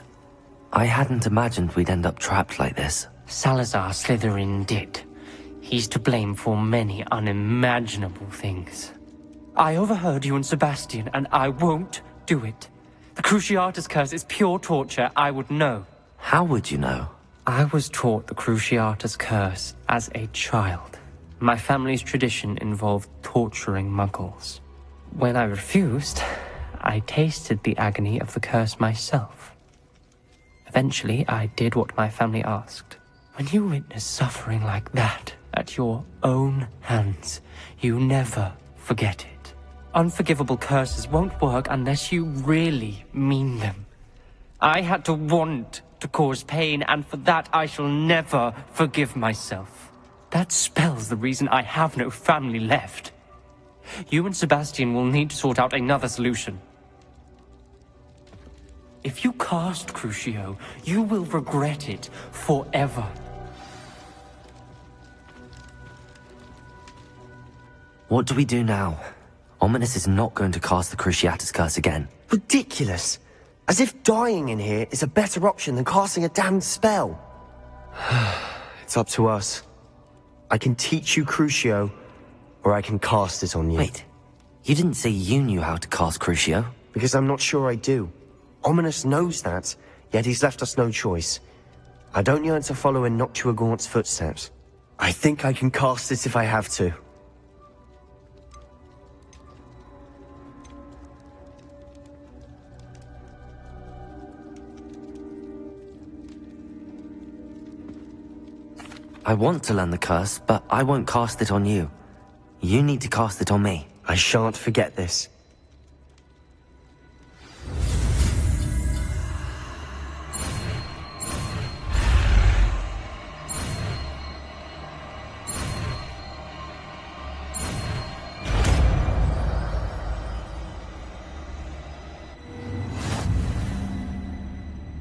I hadn't imagined we'd end up trapped like this. Salazar Slytherin did. He's to blame for many unimaginable things. I overheard you and Sebastian, and I won't do it. The Cruciatus curse is pure torture. I would know. How would you know? I was taught the Cruciatus curse as a child. My family's tradition involved torturing muggles. When I refused, I tasted the agony of the curse myself. Eventually, I did what my family asked. When you witness suffering like that at your own hands, you never forget it. Unforgivable curses won't work unless you really mean them. I had to want to cause pain, and for that I shall never forgive myself. That spell's the reason I have no family left. You and Sebastian will need to sort out another solution. If you cast Crucio, you will regret it forever. What do we do now? Ominous is not going to cast the Cruciatus curse again. Ridiculous! As if dying in here is a better option than casting a damned spell. It's up to us. I can teach you Crucio, or I can cast it on you. Wait, you didn't say you knew how to cast Crucio? Because I'm not sure I do. Ominous knows that, yet he's left us no choice. I don't yearn to follow in Noctua Gaunt's footsteps. I think I can cast it if I have to. I want to learn the curse, but I won't cast it on you. You need to cast it on me. I shan't forget this.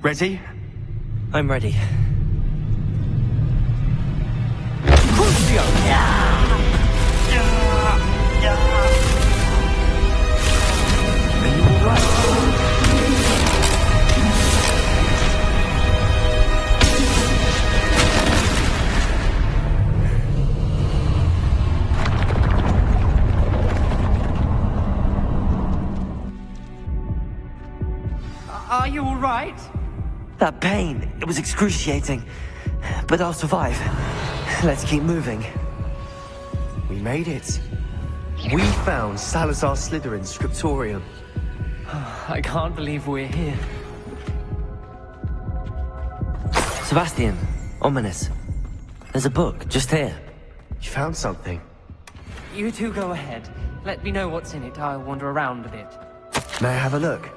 Ready? I'm ready. Are you all right? That pain, it was excruciating. But I'll survive. Let's keep moving. We made it. We found Salazar Slytherin's scriptorium. I can't believe we're here. Sebastian, Ominous. There's a book, just here. You found something? You two go ahead. Let me know what's in it. I'll wander around a bit. May I have a look?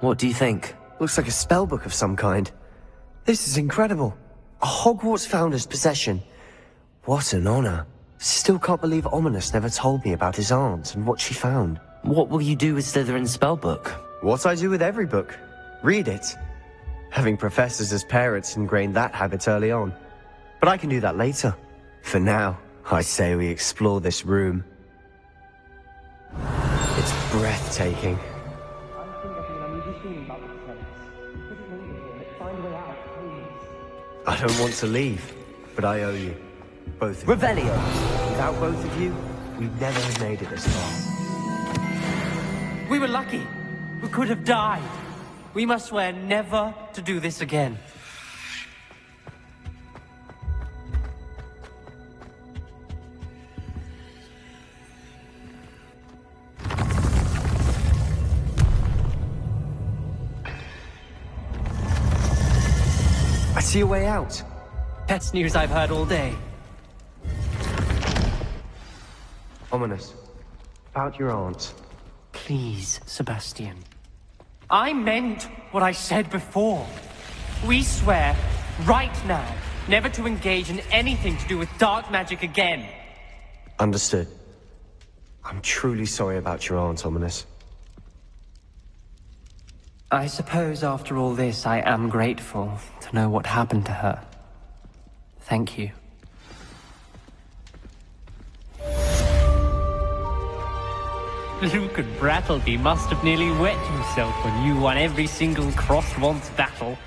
What do you think? Looks like a spellbook of some kind. This is incredible. A Hogwarts founder's possession. What an honor. Still can't believe Ominous never told me about his aunt and what she found. What will you do with Slytherin's spellbook? What I do with every book. Read it. Having professors as parents ingrained that habit early on. But I can do that later. For now, I say we explore this room. It's breathtaking. I don't want to leave, but I owe you. Both of you. Revelio! Without both of you, we'd never have made it this far. We were lucky. We could have died. We must swear never to do this again. I see a way out. That's news I've heard all day. Ominous. About your aunt. Please, Sebastian. I meant what I said before. We swear, right now, never to engage in anything to do with dark magic again. Understood. I'm truly sorry about your aunt, Ominous. I suppose after all this, I am grateful to know what happened to her. Thank you. Luke and Brattleby must have nearly wet himself when you won every single Crosswands battle.